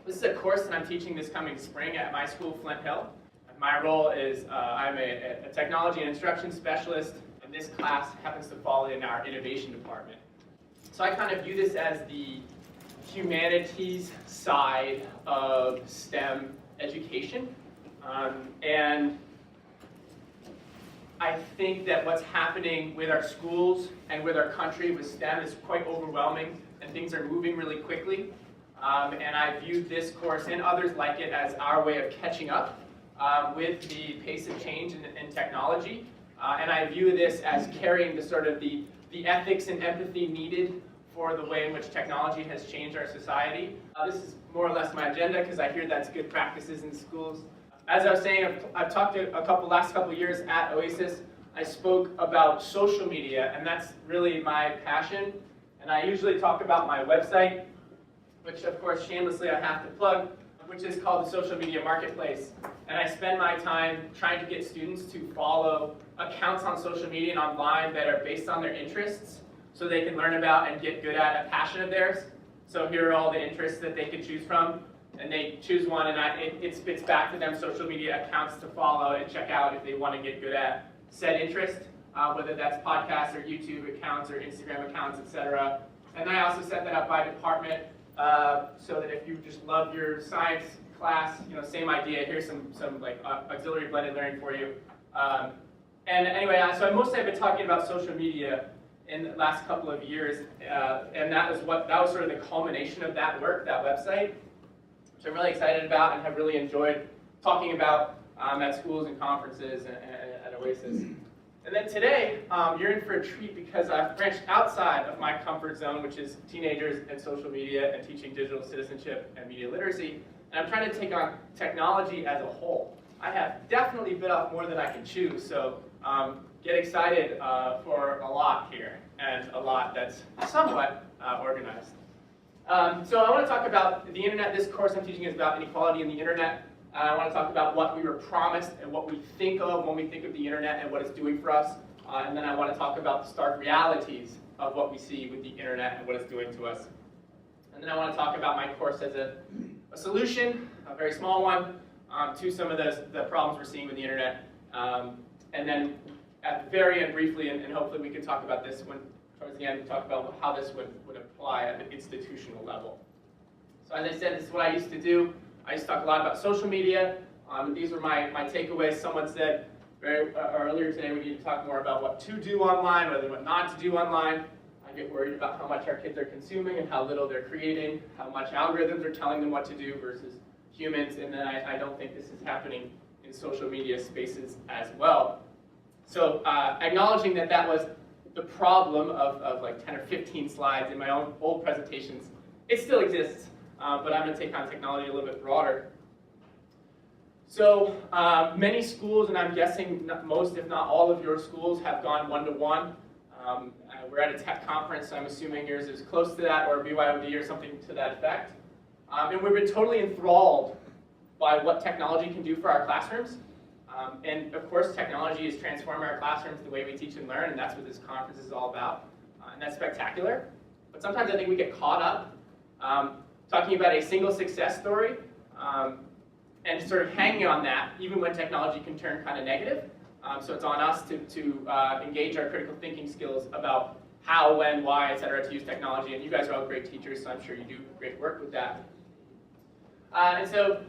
This is a course that I'm teaching this coming spring at my school, Flint Hill. My role is I'm a technology and instruction specialist, and this class happens to fall in our innovation department. So I kind of view this as the humanities side of STEM education. And I think that what's happening with our schools and with our country with STEM is quite overwhelming, and things are moving really quickly. And I view this course and others like it as our way of catching up with the pace of change in technology. And I view this as carrying the sort of the ethics and empathy needed for the way in which technology has changed our society. This is more or less my agenda because I hear that's good practices in schools. As I was saying, I've talked to last couple of years at OESIS. I spoke about social media, and that's really my passion. And I usually talk about my website, which of course shamelessly I have to plug, which is called the Social Media Marketplace. And I spend my time trying to get students to follow accounts on social media and online that are based on their interests, so they can learn about and get good at a passion of theirs. So here are all the interests that they could choose from, and they choose one, and it spits back to them social media accounts to follow and check out if they want to get good at said interest, whether that's podcasts or YouTube accounts or Instagram accounts, etc. And I also set that up by department, so that if you just love your science class, same idea. Here's some like auxiliary blended learning for you. And anyway, so mostly I've been talking about social media in the last couple of years, and that was sort of the culmination of that work, that website, which I'm really excited about and have really enjoyed talking about at schools and conferences and at OESIS. And then today, you're in for a treat because I've branched outside of my comfort zone, which is teenagers and social media and teaching digital citizenship and media literacy, and I'm trying to take on technology as a whole. I have definitely bit off more than I can chew, so get excited for a lot here, and a lot that's somewhat organized. So I want to talk about the internet. This course I'm teaching is about inequality in the internet. I want to talk about what we were promised and what we think of when we think of the internet and what it's doing for us. And then I want to talk about the stark realities of what we see with the internet and what it's doing to us. And then I want to talk about my course as a solution, a very small one, to some of the problems we're seeing with the internet. And then at the very end, briefly, and hopefully we can talk about this towards the end, talk about how this would apply at the institutional level. So as I said, this is what I used to do. I used to talk a lot about social media. These were my takeaways. Someone said earlier today we need to talk more about what to do online rather than what not to do online. I get worried about how much our kids are consuming and how little they're creating, how much algorithms are telling them what to do versus humans, and then I don't think this is happening in social media spaces as well. So acknowledging that was the problem of like 10 or 15 slides in my own old presentations, it still exists, but I'm going to take on technology a little bit broader. So many schools, and I'm guessing most, if not all of your schools, have gone one-to-one. We're at a tech conference, so I'm assuming yours is close to that, or BYOD or something to that effect. And we've been totally enthralled by what technology can do for our classrooms. And of course, technology is transforming our classrooms the way we teach and learn, and that's what this conference is all about. And that's spectacular. But sometimes I think we get caught up talking about a single success story and sort of hanging on that, even when technology can turn kind of negative. So it's on us to engage our critical thinking skills about how, when, why, et cetera, to use technology. And you guys are all great teachers, so I'm sure you do great work with that. And so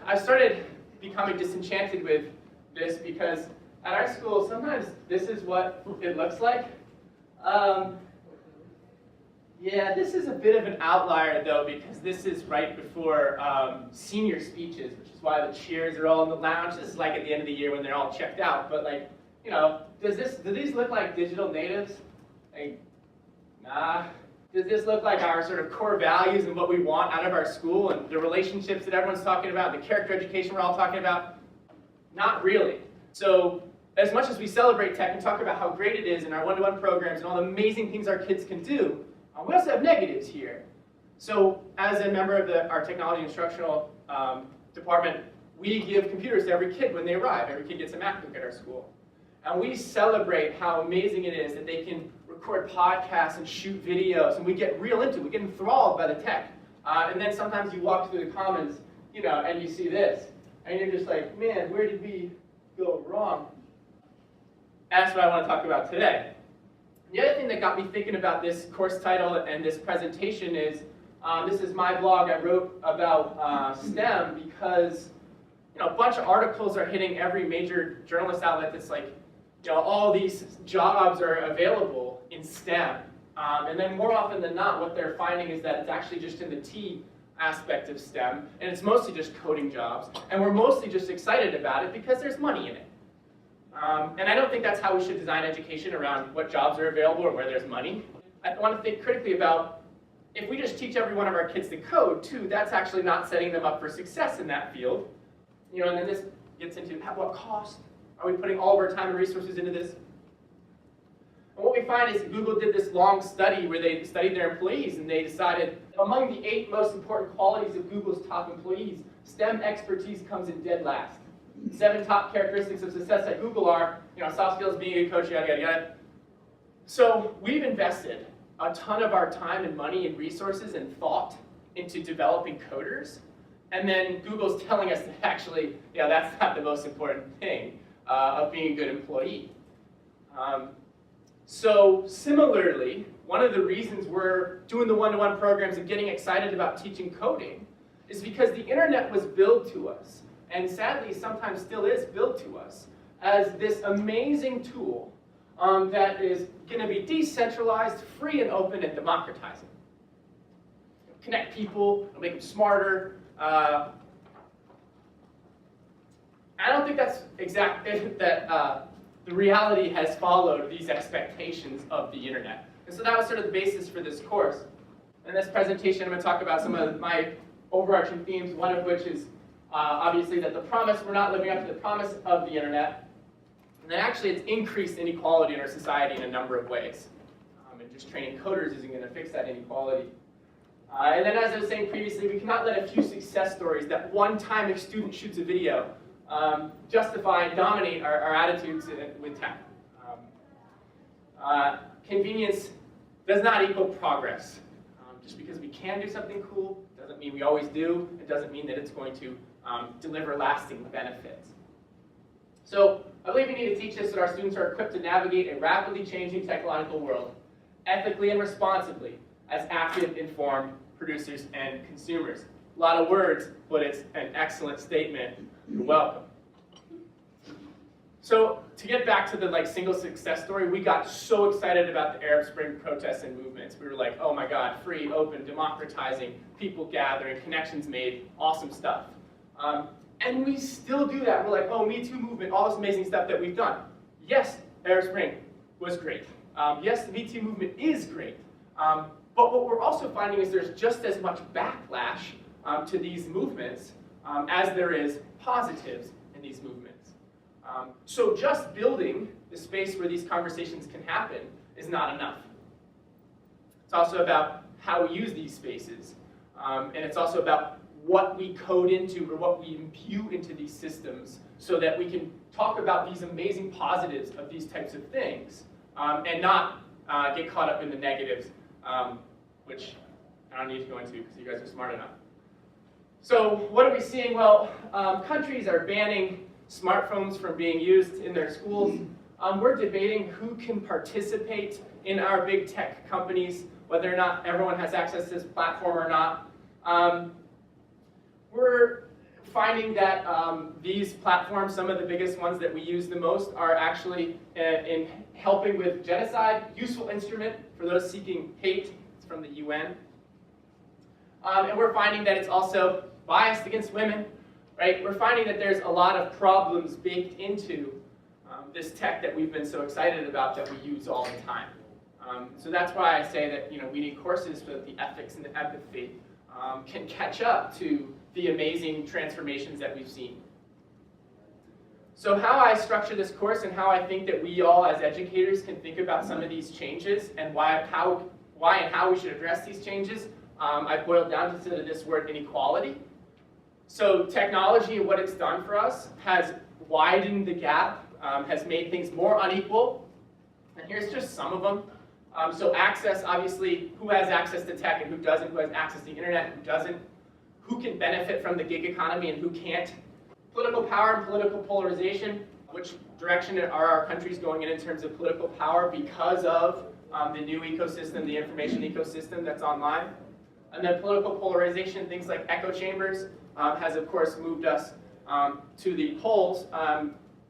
I started becoming disenchanted with this because at our school, sometimes this is what it looks like. Yeah, this is a bit of an outlier though, because this is right before senior speeches, which is why the cheers are all in the lounge. This is like at the end of the year when they're all checked out. But like, do these look like digital natives? Like, nah. Does this look like our sort of core values and what we want out of our school and the relationships that everyone's talking about, the character education we're all talking about? Not really. So as much as we celebrate tech and talk about how great it is in our one-to-one programs and all the amazing things our kids can do, we also have negatives here. So as a member of our technology instructional department, we give computers to every kid when they arrive. Every kid gets a MacBook at our school. And we celebrate how amazing it is that they can record podcasts and shoot videos, and we get real into it. We get enthralled by the tech. And then sometimes you walk through the Commons, and you see this. And you're just like, man, where did we go wrong? That's what I want to talk about today. The other thing that got me thinking about this course title and this presentation is, this is my blog I wrote about STEM because a bunch of articles are hitting every major journalist outlet that's like, all these jobs are available in STEM. And then more often than not, what they're finding is that it's actually just in the T aspect of STEM, and it's mostly just coding jobs. And we're mostly just excited about it because there's money in it. And I don't think that's how we should design education, around what jobs are available or where there's money. I want to think critically about, if we just teach every one of our kids to code too, that's actually not setting them up for success in that field. And then this gets into, at what cost are we putting all of our time and resources into this? And what we find is Google did this long study where they studied their employees, and they decided among the 8 most important qualities of Google's top employees, STEM expertise comes in dead last. 7 top characteristics of success at Google are, soft skills, being a good coach, yada, yada, yada. So we've invested a ton of our time and money and resources and thought into developing coders, and then Google's telling us that actually, that's not the most important thing of being a good employee. So similarly, one of the reasons we're doing the one-to-one programs and getting excited about teaching coding is because the internet was billed to us, and sadly sometimes still is billed to us, as this amazing tool that is going to be decentralized, free and open, and democratizing. Connect people, it'll make them smarter. I don't think that's the reality has followed these expectations of the internet. And so that was sort of the basis for this course. In this presentation, I'm going to talk about some of my overarching themes, one of which is obviously that we're not living up to the promise of the internet, and then actually it's increased inequality in our society in a number of ways. And just training coders isn't going to fix that inequality. And then, as I was saying previously, we cannot let a few success stories, that one time a student shoots a video, justify and dominate our attitudes with tech. Convenience does not equal progress. Just because we can do something cool doesn't mean we always do. It doesn't mean that it's going to deliver lasting benefits. So I believe we need to teach this so that our students are equipped to navigate a rapidly changing technological world ethically and responsibly as active, informed producers and consumers. A lot of words, but it's an excellent statement. You're welcome. So to get back to the single success story, we got so excited about the Arab Spring protests and movements. We were like, oh my God, free, open, democratizing, people gathering, connections made, awesome stuff. And we still do that. We're like, oh, Me Too movement, all this amazing stuff that we've done. Yes, Arab Spring was great. Yes, the Me Too movement is great. But what we're also finding is there's just as much backlash to these movements as there is positives in these movements. So just building the space where these conversations can happen is not enough. It's also about how we use these spaces. And it's also about what we code into or what we imbue into these systems so that we can talk about these amazing positives of these types of things and not get caught up in the negatives, which I don't need to go into because you guys are smart enough. So what are we seeing? Well, countries are banning smartphones from being used in their schools. We're debating who can participate in our big tech companies, whether or not everyone has access to this platform or not. We're finding that these platforms, some of the biggest ones that we use the most, are actually in helping with genocide, useful instrument for those seeking hate. It's from the UN. And we're finding that it's also biased against women, right? We're finding that there's a lot of problems baked into this tech that we've been so excited about that we use all the time. So that's why I say that we need courses so that the ethics and the empathy can catch up to the amazing transformations that we've seen. So how I structure this course and how I think that we all as educators can think about some of these changes and why and how we should address these changes, I've boiled down to this word inequality. So technology and what it's done for us has widened the gap, has made things more unequal. And here's just some of them. So access, obviously, who has access to tech and who doesn't, who has access to the internet and who doesn't, who can benefit from the gig economy and who can't. Political power and political polarization, which direction are our countries going in terms of political power because of the new ecosystem, the information ecosystem that's online. And then political polarization, things like echo chambers, has of course moved us to the poles,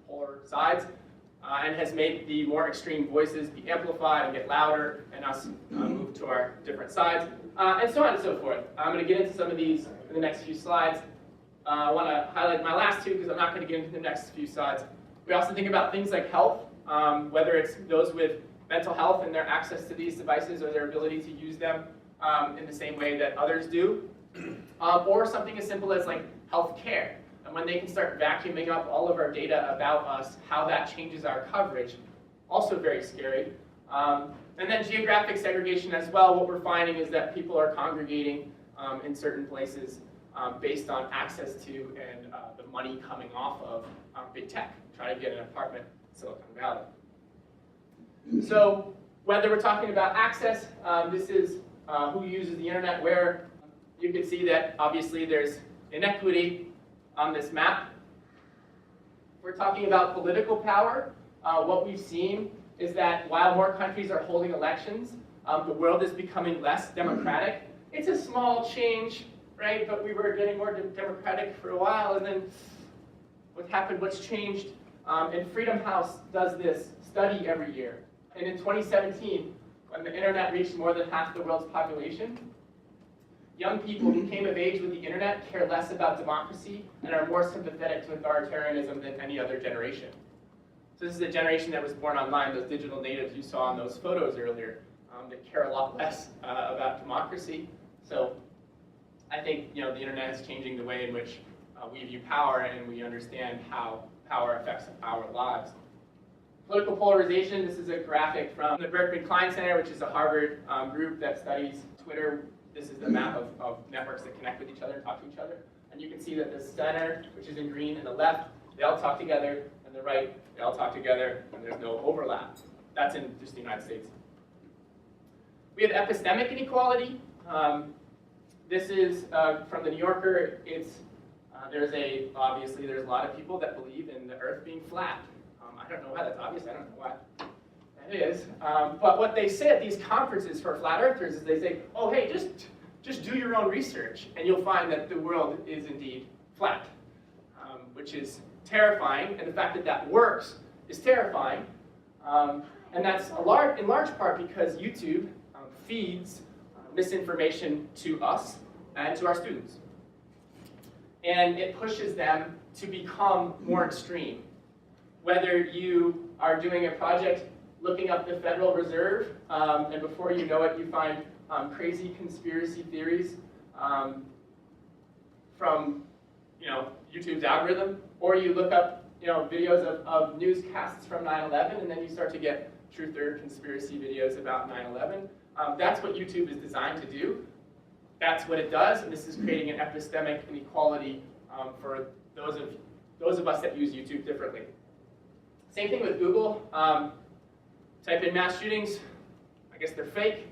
polar sides, and has made the more extreme voices be amplified and get louder, and us move to our different sides, and so on and so forth. I'm going to get into some of these in the next few slides. I want to highlight my last two because I'm not going to get into the next few slides. We also think about things like health, whether it's those with mental health and their access to these devices or their ability to use them in the same way that others do, or something as simple as like health care. And when they can start vacuuming up all of our data about us, how that changes our coverage, also very scary. And then geographic segregation as well. What we're finding is that people are congregating in certain places based on access to and the money coming off of big tech, trying to get an apartment in Silicon Valley. So whether we're talking about access, this is who uses the internet where. You can see that obviously there's inequity on this map. We're talking about political power. What we've seen is that while more countries are holding elections, the world is becoming less democratic. It's a small change, right? But we were getting more democratic for a while, and then what happened, what's changed? And Freedom House does this study every year. And in 2017, when the internet reached more than half the world's population, young people who came of age with the internet care less about democracy and are more sympathetic to authoritarianism than any other generation. So this is a generation that was born online, those digital natives you saw in those photos earlier, that care a lot less about democracy. So I think the internet is changing the way in which we view power and we understand how power affects our lives. Political polarization, this is a graphic from the Berkman Klein Center, which is a Harvard group that studies Twitter. This is the map of networks that connect with each other and talk to each other. And you can see that the center, which is in green, and the left, they all talk together, and the right, they all talk together, and there's no overlap. That's in just the United States. We have epistemic inequality. This is from the New Yorker. It's obviously there's a lot of people that believe in the Earth being flat. I don't know why that's obvious. I don't know why that is. But what they say at these conferences for flat earthers is they say, oh, hey, just do your own research, and you'll find that the world is indeed flat, which is terrifying. And the fact that that works is terrifying. And that's in large part because YouTube feeds misinformation to us and to our students. And it pushes them to become more extreme. Whether you are doing a project looking up the Federal Reserve, and before you know it, you find crazy conspiracy theories from YouTube's algorithm, or you look up videos of newscasts from 9/11, and then you start to get truther conspiracy videos about 9/11. That's what YouTube is designed to do. That's what it does, and this is creating an epistemic inequality for those of us that use YouTube differently. Same thing with Google. Type in mass shootings, I guess they're fake.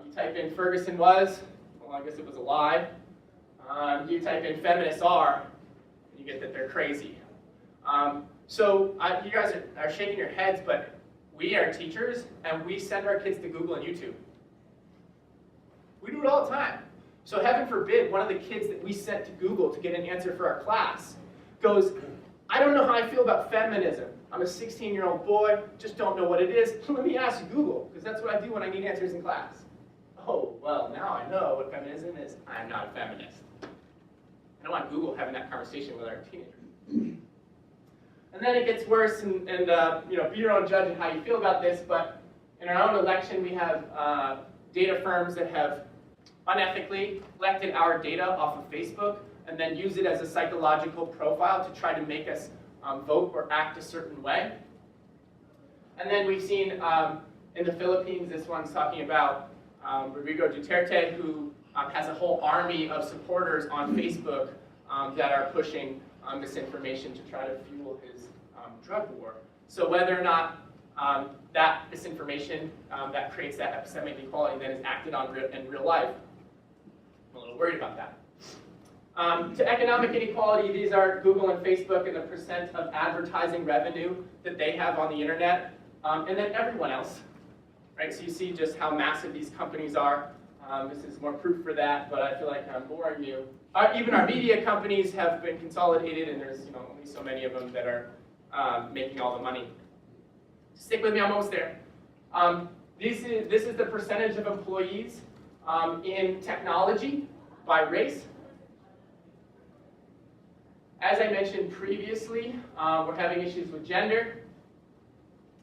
You type in Ferguson was, well, I guess it was a lie. You type in feminists are, and you get that they're crazy. So you guys are shaking your heads, but we are teachers, and we send our kids to Google and YouTube. We do it all the time. So heaven forbid, one of the kids that we sent to Google to get an answer for our class goes, I don't know how I feel about feminism. I'm a 16-year-old boy, just don't know what it is. Let me ask Google, because that's what I do when I need answers in class. Oh, well, now I know what feminism is. I'm not a feminist. I don't want Google having that conversation with our teenagers. And then it gets worse, and be your own judge in how you feel about this, but in our own election, we have data firms that have unethically collected our data off of Facebook and then use it as a psychological profile to try to make us vote or act a certain way. And then we've seen in the Philippines, this one's talking about Rodrigo Duterte, who has a whole army of supporters on Facebook that are pushing misinformation to try to fuel his drug war. So whether or not that misinformation that creates that epistemic inequality then is acted on in real life. I'm a little worried about that. To economic inequality, these are Google and Facebook and the percent of advertising revenue that they have on the internet, and then everyone else. Right? So you see just how massive these companies are. This is more proof for that, but I feel like I'm boring you. Even our media companies have been consolidated, and there's only so many of them that are making all the money. Stick with me, I'm almost there. This is the percentage of employees in technology by race. As I mentioned previously, we're having issues with gender,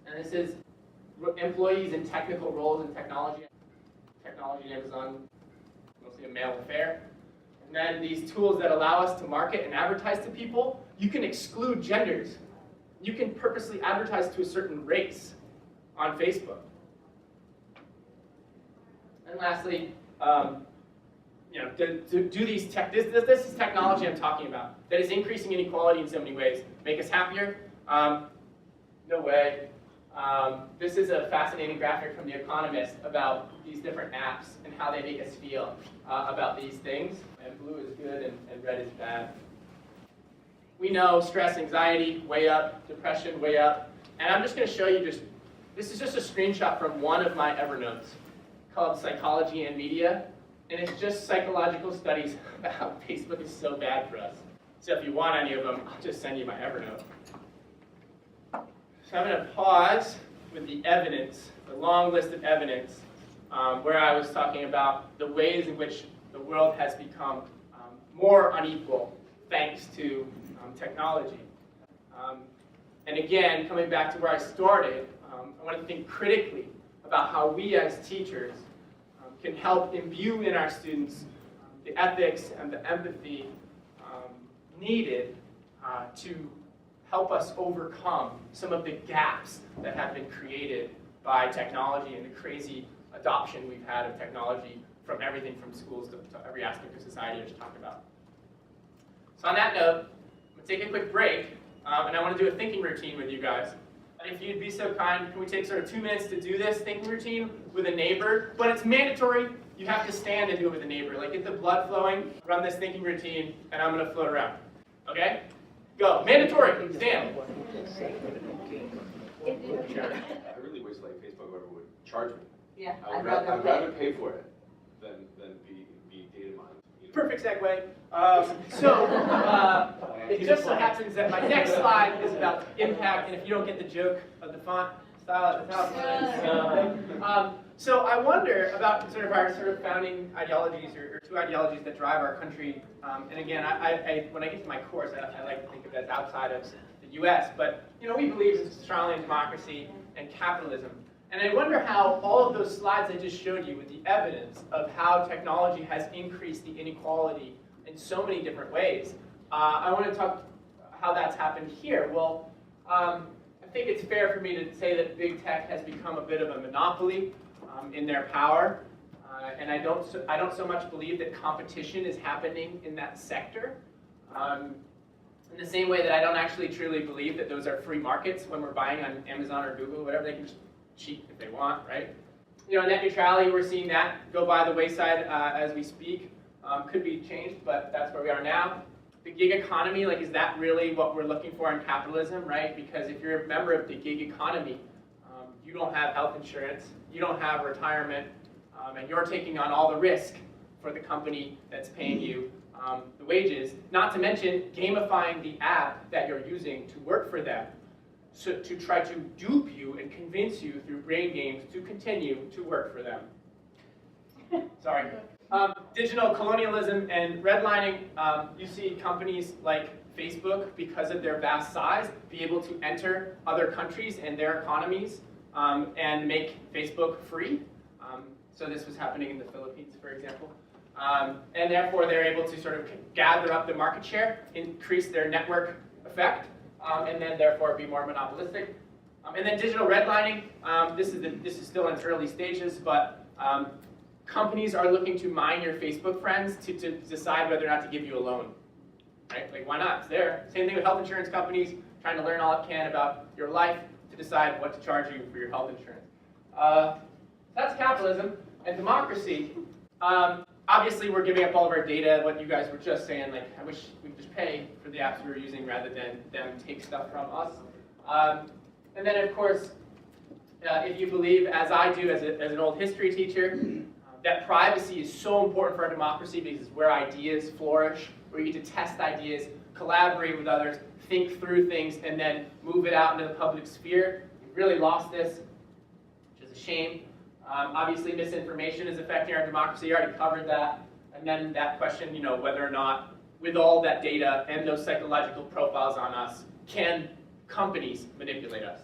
and this is employees in technical roles in technology. Technology and Amazon, mostly a male affair. And then these tools that allow us to market and advertise to people, you can exclude genders. You can purposely advertise to a certain race on Facebook. And lastly, do these this is technology I'm talking about that is increasing inequality in so many ways. Make us happier? No way. This is a fascinating graphic from The Economist about these different apps and how they make us feel about these things. And blue is good and red is bad. We know stress, anxiety, way up, depression, way up. And I'm just going to show you this is just a screenshot from one of my Evernotes called Psychology and Media. And it's just psychological studies about how Facebook is so bad for us. So if you want any of them, I'll just send you my Evernote. So I'm going to pause with the evidence, the long list of evidence, where I was talking about the ways in which the world has become more unequal thanks to technology. And again, coming back to where I started, I want to think critically about how we as teachers can help imbue in our students the ethics and the empathy needed to help us overcome some of the gaps that have been created by technology and the crazy adoption we've had of technology from everything from schools to every aspect of society I just talked about. So on that note, I'm going to take a quick break, and I want to do a thinking routine with you guys. If you'd be so kind, can we take sort of 2 minutes to do this thinking routine with a neighbor? But it's mandatory. You have to stand and do it with a neighbor. Like, get the blood flowing, run this thinking routine, and I'm going to float around. Okay? Go. Mandatory. Stand. I really wish like Facebook ever would charge me. Yeah, I'd rather pay for it than be data mined. Perfect segue. It just so happens that my next slide is about impact, and if you don't get the joke of the font style at the top, so I wonder about our founding ideologies or two ideologies that drive our country. And again, when I get to my course, I like to think of it as outside of the U.S. But we believe strongly in democracy and capitalism. And I wonder how all of those slides I just showed you with the evidence of how technology has increased the inequality in so many different ways. I want to talk how that's happened here. Well, I think it's fair for me to say that big tech has become a bit of a monopoly in their power. And I don't so much believe that competition is happening in that sector. In the same way that I don't actually truly believe that those are free markets when we're buying on Amazon or Google, whatever, they can just cheat if they want, right? Net neutrality, we're seeing that go by the wayside as we speak. Could be changed, but that's where we are now. The gig economy, is that really what we're looking for in capitalism, right? Because if you're a member of the gig economy, you don't have health insurance, you don't have retirement, and you're taking on all the risk for the company that's paying you the wages, not to mention gamifying the app that you're using to work for them, so to try to dupe you and convince you through brain games to continue to work for them. Sorry. Digital colonialism and redlining, you see companies like Facebook, because of their vast size, be able to enter other countries and their economies and make Facebook free. So this was happening in the Philippines, for example. And therefore, they're able to sort of gather up the market share, increase their network effect, and then therefore be more monopolistic. And then digital redlining, this is still in its early stages, but companies are looking to mine your Facebook friends to decide whether or not to give you a loan. Right? Why not? It's there. Same thing with health insurance companies, trying to learn all it can about your life to decide what to charge you for your health insurance. That's capitalism. And democracy, obviously we're giving up all of our data, what you guys were just saying, like I wish we could just pay for the apps we were using rather than them take stuff from us. And then of course, if you believe, as I do as an old history teacher, that privacy is so important for our democracy because it's where ideas flourish, where you get to test ideas, collaborate with others, think through things, and then move it out into the public sphere. We've really lost this, which is a shame. Obviously, misinformation is affecting our democracy. I already covered that. And then that question, whether or not, with all that data and those psychological profiles on us, can companies manipulate us?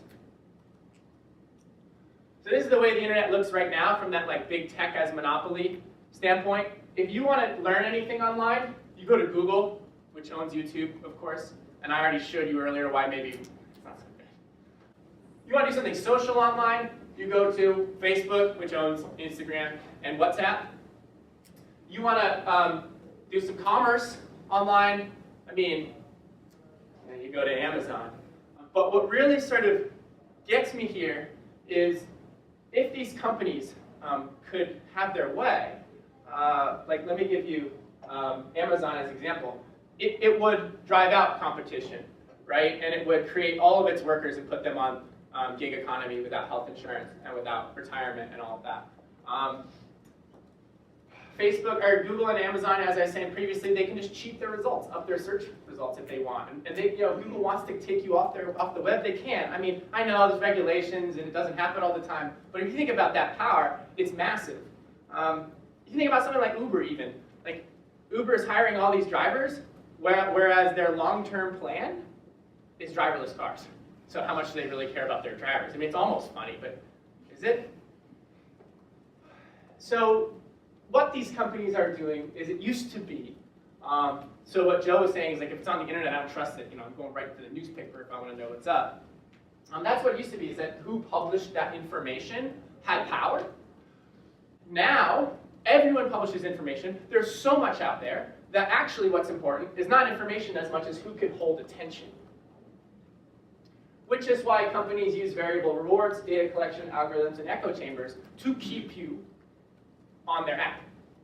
So this is the way the internet looks right now from that big tech as monopoly standpoint. If you want to learn anything online, you go to Google, which owns YouTube, of course. And I already showed you earlier why maybe it's not so good. You want to do something social online, you go to Facebook, which owns Instagram and WhatsApp. You want to do some commerce online, you go to Amazon. But what really sort of gets me here is if these companies could have their way, let me give you Amazon as an example. It would drive out competition, right? And it would create all of its workers and put them on gig economy without health insurance and without retirement and all of that. Facebook or Google and Amazon, as I was saying previously, they can just cheat their results, up their search results if they want. And they, Google wants to take you off the web, they can. I know there's regulations and it doesn't happen all the time, but if you think about that power, it's massive. If you think about something like Uber even, Uber is hiring all these drivers, whereas their long-term plan is driverless cars. So how much do they really care about their drivers? It's almost funny, but is it? So what these companies are doing is it used to be, so what Joe was saying is if it's on the internet, I don't trust it. I'm going right to the newspaper if I want to know what's up. That's what it used to be, is that who published that information had power. Now, everyone publishes information. There's so much out there that actually what's important is not information as much as who can hold attention. Which is why companies use variable rewards, data collection algorithms, and echo chambers to keep you on their app,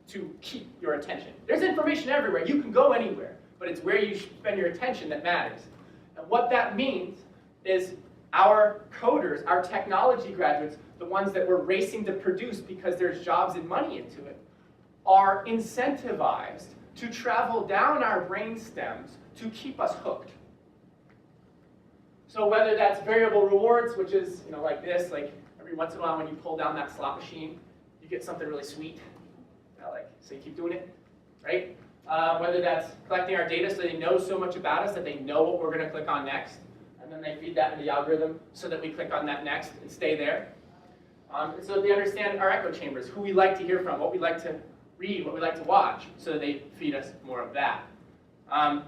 to keep your attention. There's information everywhere. You can go anywhere, but it's where you spend your attention that matters. And what that means is our coders, our technology graduates, the ones that we're racing to produce because there's jobs and money into it, are incentivized to travel down our brain stems to keep us hooked. So whether that's variable rewards, which is like this, every once in a while when you pull down that slot machine, you get something really sweet. So you keep doing it, right? Whether that's collecting our data so they know so much about us that they know what we're going to click on next, and then they feed that into the algorithm so that we click on that next and stay there. So they understand our echo chambers, who we like to hear from, what we like to read, what we like to watch, so they feed us more of that. And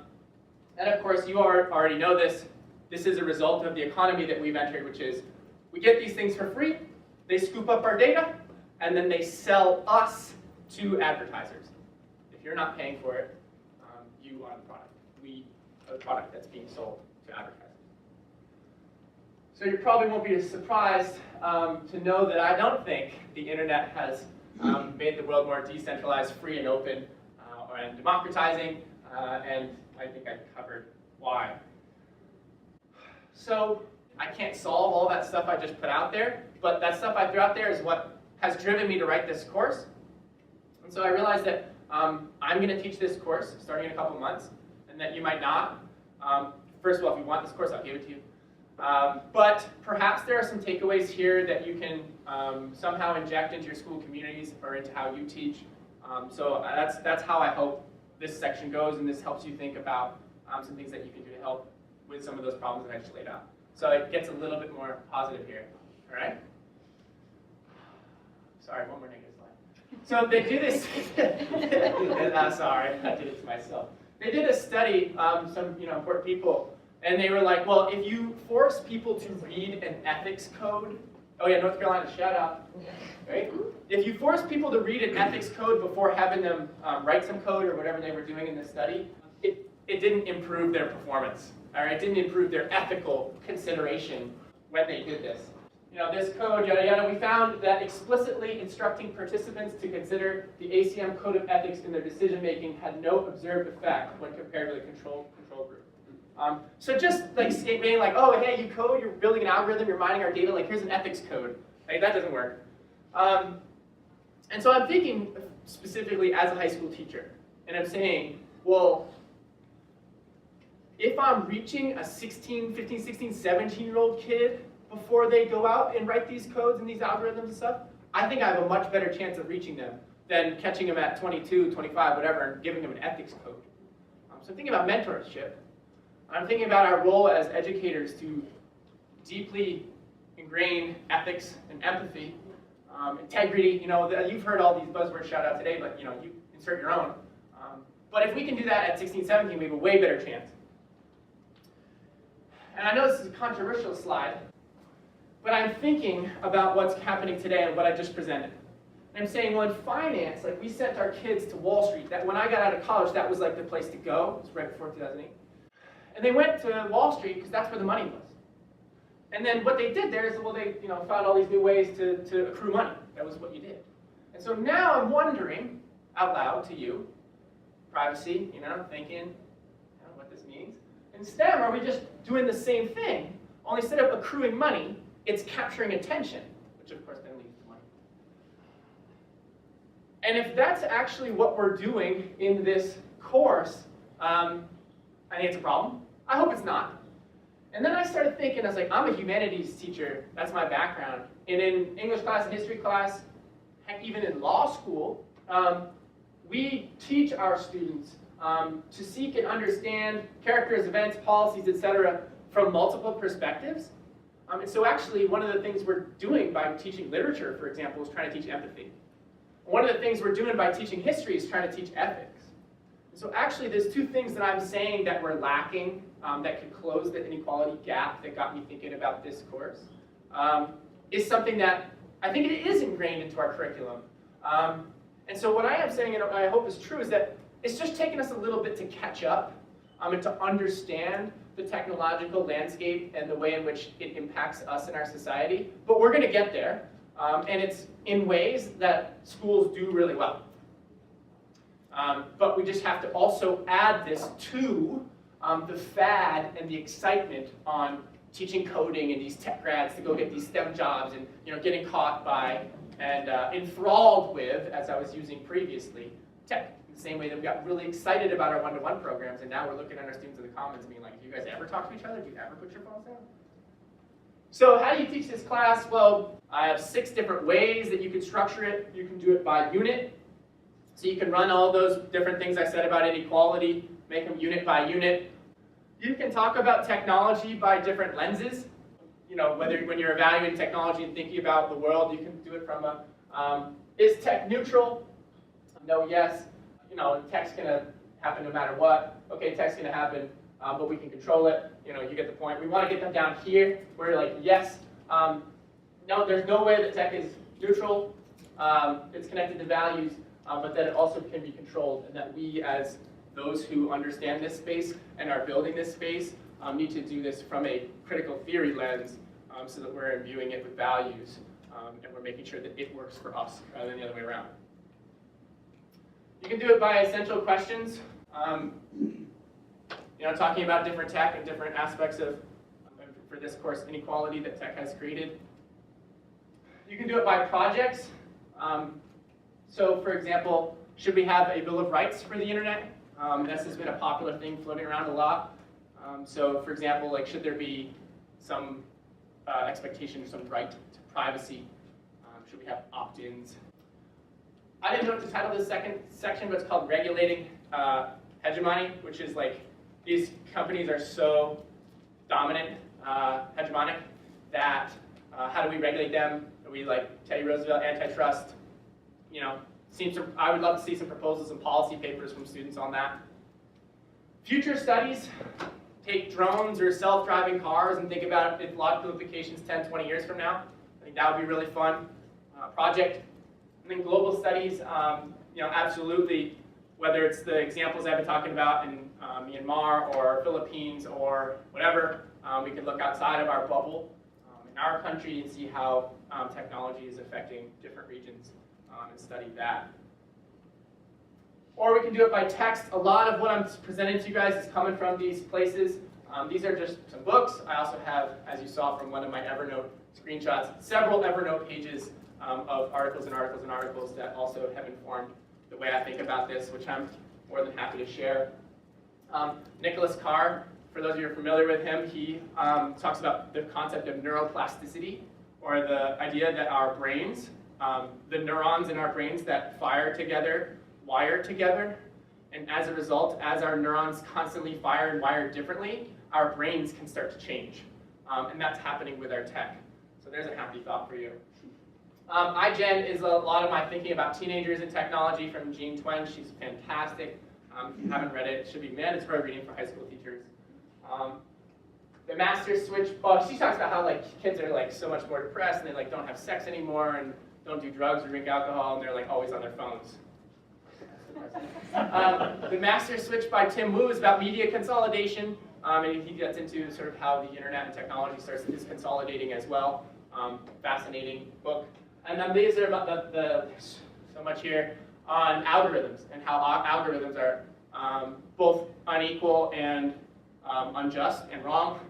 of course, you already know this. This is a result of the economy that we've entered, which is we get these things for free, they scoop up our data, and then they sell us to advertisers. If you're not paying for it, you are the product. We are the product that's being sold to advertisers. So you probably won't be surprised to know that I don't think the internet has made the world more decentralized, free, and open, and democratizing, and I think I covered why. So I can't solve all that stuff I just put out there, but that stuff I threw out there is what has driven me to write this course. And so I realized that I'm going to teach this course starting in a couple months, and that you might not. First of all, if you want this course, I'll give it to you. But perhaps there are some takeaways here that you can somehow inject into your school communities or into how you teach. So that's how I hope this section goes, and this helps you think about some things that you can do to help with some of those problems that I just laid out. So it gets a little bit more positive here, all right? Sorry, one more negative slide. So they do this, sorry, I did it to myself. They did a study, some important people, and they were like, well, if you force people to read an ethics code, oh yeah, North Carolina, shout out, right? If you force people to read an ethics code before having them write some code or whatever they were doing in this study, it didn't improve their performance, all right? It didn't improve their ethical consideration when they did this. This code, yada yada, we found that explicitly instructing participants to consider the ACM code of ethics in their decision making had no observed effect when compared to the control group. So just like being like, oh hey, you code, you're building an algorithm, you're mining our data, like here's an ethics code. Like that doesn't work. And so I'm thinking specifically as a high school teacher, and I'm saying, well, if I'm reaching a 15, 16, 17-year-old kid before they go out and write these codes and these algorithms and stuff, I think I have a much better chance of reaching them than catching them at 22, 25, whatever, and giving them an ethics code. So I'm thinking about mentorship. I'm thinking about our role as educators to deeply ingrain ethics and empathy, integrity. You've heard all these buzzwords shout out today, but you insert your own. But if we can do that at 16, 17, we have a way better chance. And I know this is a controversial slide, but I'm thinking about what's happening today and what I just presented. And I'm saying, well, in finance, like we sent our kids to Wall Street. That when I got out of college, that was like the place to go. It was right before 2008. And they went to Wall Street because that's where the money was. And then what they did there is, well, they found all these new ways to accrue money. That was what you did. And so now I'm wondering out loud to you, privacy, thinking what this means. In STEM, are we just doing the same thing? Only instead of accruing money, it's capturing attention, which of course then leads to money. And if that's actually what we're doing in this course, I think it's a problem. I hope it's not. And then I started thinking, I was like, I'm a humanities teacher, that's my background. And in English class and history class, heck, even in law school, we teach our students to seek and understand characters, events, policies, etc. from multiple perspectives. And so actually, one of the things we're doing by teaching literature, for example, is trying to teach empathy. One of the things we're doing by teaching history is trying to teach ethics. So actually, there's two things that I'm saying that we're lacking that could close the inequality gap that got me thinking about this course, is something that I think it is ingrained into our curriculum. And so what I am saying, and I hope is true, is that it's just taken us a little bit to catch up and to understand the technological landscape and the way in which it impacts us in our society. But we're going to get there, and it's in ways that schools do really well. But we just have to also add this to the fad and the excitement on teaching coding and these tech grads to go get these STEM jobs and getting caught by and enthralled with, as I was using previously, tech. In the same way that we got really excited about our one-to-one programs, and now we're looking at our students in the comments being like, do you guys ever talk to each other? Do you ever put your phones down? So how do you teach this class? Well, I have 6 different ways that you can structure it. You can do it by unit. So you can run all those different things I said about inequality, make them unit by unit. You can talk about technology by different lenses. Whether when you're evaluating technology and thinking about the world, you can do it from is tech neutral? No, yes. Tech's gonna happen no matter what. Okay, tech's gonna happen, but we can control it. You get the point. We want to get them down here where you're like, yes. No, there's no way that tech is neutral. It's connected to values, but that it also can be controlled, and that we as those who understand this space and are building this space need to do this from a critical theory lens so that we're imbuing it with values and we're making sure that it works for us rather than the other way around. You can do it by essential questions, talking about different tech and different aspects of, for this course, inequality that tech has created. You can do it by projects. So, for example, should we have a Bill of Rights for the internet? This has been a popular thing floating around a lot. So, for example, should there be some expectation, some right to privacy? Should we have opt-ins? I didn't know what to title this second section, but it's called Regulating Hegemony, which is these companies are so dominant, hegemonic, that how do we regulate them? Are we like Teddy Roosevelt, antitrust? I would love to see some proposals and policy papers from students on that. Future studies, take drones or self-driving cars and think about its logical implications 10, 20 years from now. I think that would be really fun. Project. And then global studies, absolutely, whether it's the examples I've been talking about in Myanmar or Philippines or whatever, we can look outside of our bubble in our country and see how technology is affecting different regions and study that. Or we can do it by text. A lot of what I'm presenting to you guys is coming from these places. These are just some books. I also have, as you saw from one of my Evernote screenshots, several Evernote pages of articles and articles and articles that also have informed the way I think about this, which I'm more than happy to share. Nicholas Carr, for those of you who are familiar with him, he talks about the concept of neuroplasticity, or the idea that our brains, the neurons in our brains that fire together, wire together, and as a result, as our neurons constantly fire and wire differently, our brains can start to change. And that's happening with our tech. So there's a happy thought for you. iGen is a lot of my thinking about teenagers and technology from Jean Twen. She's fantastic. If you haven't read it, it should be mandatory reading for high school teachers. The master switch, she talks about how kids are so much more depressed and they don't have sex anymore and don't do drugs or drink alcohol and they're always on their phones. The master switch by Tim Wu is about media consolidation, and he gets into sort of how the internet and technology is consolidating as well. Fascinating book. And then these are about so much here on algorithms and how algorithms are both unequal and unjust and wrong,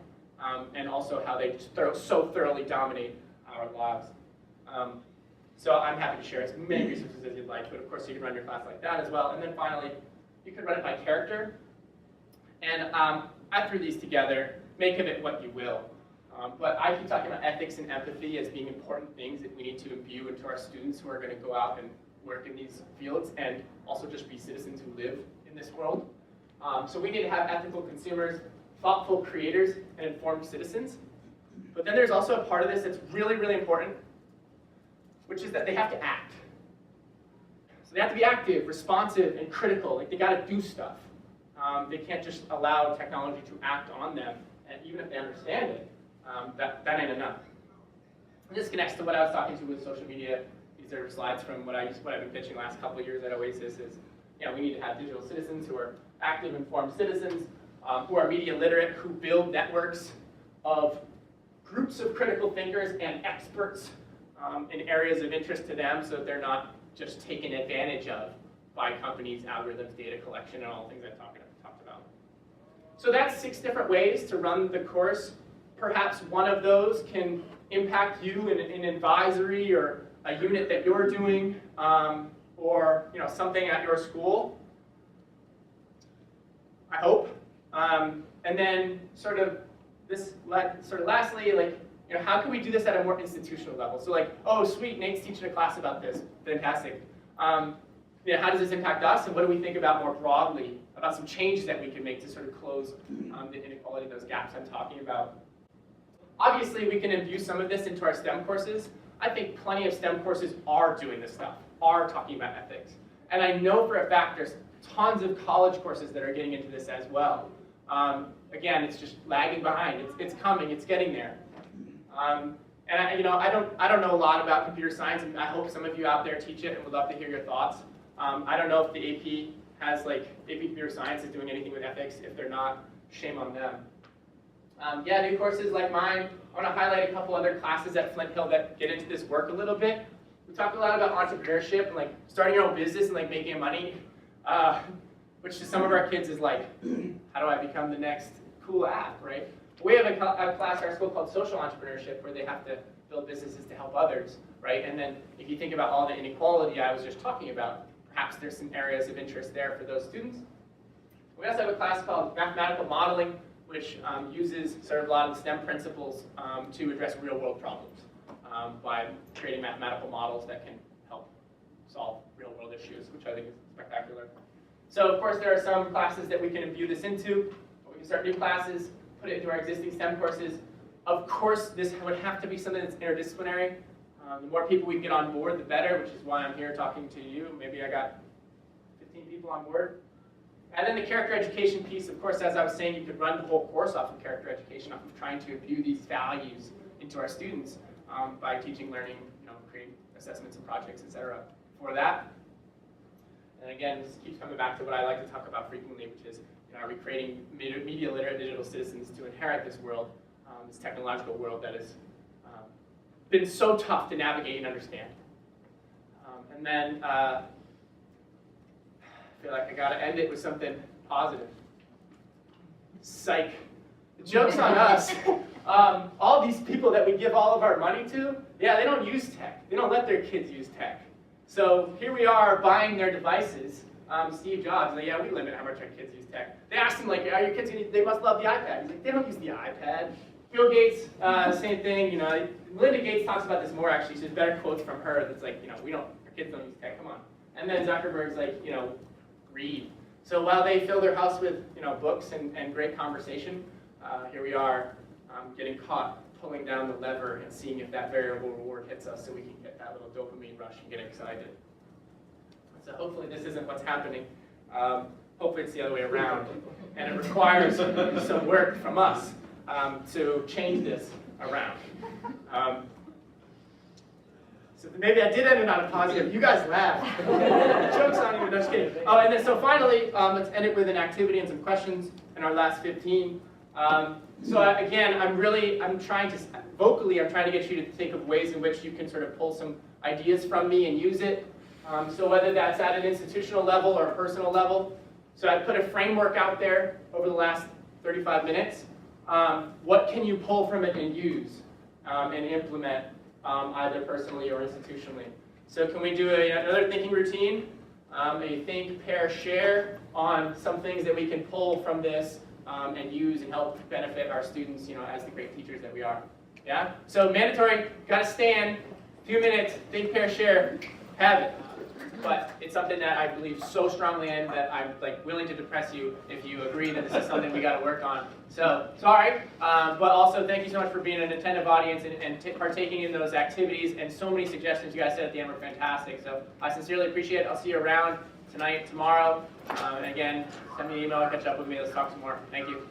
and also how they so thoroughly dominate our lives. So I'm happy to share as many resources as you'd like, but of course you can run your class like that as well. And then finally, you could run it by character. And I threw these together. Make of it what you will. But I keep talking about ethics and empathy as being important things that we need to imbue into our students who are going to go out and work in these fields and also just be citizens who live in this world. So we need to have ethical consumers, thoughtful creators, and informed citizens. But then there's also a part of this that's really, really important, which is that they have to act. So they have to be active, responsive, and critical. They got to do stuff. They can't just allow technology to act on them, and even if they understand it, that ain't enough. And this connects to what I was talking to with social media. These are slides from what I've been pitching the last couple of years at OESIS is, we need to have digital citizens who are active, informed citizens, who are media literate, who build networks of groups of critical thinkers and experts in areas of interest to them, so that they're not just taken advantage of by companies, algorithms, data collection, and all the things I talked about. So that's 6 different ways to run the course. Perhaps one of those can impact you in an advisory or a unit that you're doing, or something at your school. I hope. And then lastly, how can we do this at a more institutional level? So oh, sweet, Nate's teaching a class about this. Fantastic. How does this impact us, and what do we think about more broadly about some changes that we can make to sort of close the inequality, those gaps I'm talking about? Obviously, we can imbue some of this into our STEM courses. I think plenty of STEM courses are doing this stuff, are talking about ethics. And I know for a fact there's tons of college courses that are getting into this as well. Again, it's just lagging behind. It's coming. It's getting there. And I don't know a lot about computer science, and I hope some of you out there teach it and would love to hear your thoughts. I don't know if the AP has AP Computer Science is doing anything with ethics. If they're not, shame on them. New courses like mine. I want to highlight a couple other classes at Flint Hill that get into this work a little bit. We talk a lot about entrepreneurship and starting your own business and making money, which to some of our kids is how do I become the next cool app, right? We have a class at our school called social entrepreneurship where they have to build businesses to help others, right? And then if you think about all the inequality I was just talking about, perhaps there's some areas of interest there for those students. We also have a class called mathematical modeling, which uses sort of a lot of the STEM principles to address real-world problems by creating mathematical models that can help solve real-world issues, which I think is spectacular. So, of course, there are some classes that we can imbue this into. We can start new classes, put it into our existing STEM courses. Of course, this would have to be something that's interdisciplinary. The more people we can get on board, the better, which is why I'm here talking to you. Maybe I got 15 people on board. And then the character education piece, of course, as I was saying, you could run the whole course off of character education, off of trying to imbue these values into our students by teaching, learning, creating assessments and projects, etc. for that. And again, this keeps coming back to what I like to talk about frequently, which is, are we creating media literate digital citizens to inherit this world, this technological world that is been so tough to navigate and understand. And then I feel like I gotta end it with something positive. Psych. The joke's on us. All these people that we give all of our money to, yeah, they don't use tech. They don't let their kids use tech. So here we are buying their devices. Steve Jobs, like, yeah, we limit how much our kids use tech. They asked him, like, are your kids gonna, they must love the iPad. He's like, they don't use the iPad. Bill Gates, same thing, you know. Linda Gates talks about this more, actually. She has better quotes from her that's like, you know, our kids don't use tech, come on. And then Zuckerberg's like, you know, read. So while they fill their house with, you know, books and great conversation, here we are getting caught pulling down the lever and seeing if that variable reward hits us so we can get that little dopamine rush and get excited. So hopefully this isn't what's happening. Hopefully it's the other way around. And it requires some work from us to change this around. So maybe I did end it on a positive. You guys laughed. Joke's on you, no, just kidding. Oh, and then so finally, let's end it with an activity and some questions in our last 15. Again, I'm trying to get you to think of ways in which you can sort of pull some ideas from me and use it. So whether that's at an institutional level or a personal level. So I put a framework out there over the last 35 minutes. What can you pull from it and use and implement either personally or institutionally? So can we do another thinking routine? A think, pair, share on some things that we can pull from this and use and help benefit our students, you know, as the great teachers that we are. Yeah? So mandatory, gotta stand, few minutes, think, pair, share, have it. But it's something that I believe so strongly in that I'm like willing to depress you if you agree that this is something we got to work on. So sorry, but also thank you so much for being an attentive audience and partaking in those activities, and so many suggestions you guys said at the end were fantastic. So I sincerely appreciate it. I'll see you around tonight, tomorrow, and again, send me an email or catch up with me. Let's talk some more. Thank you.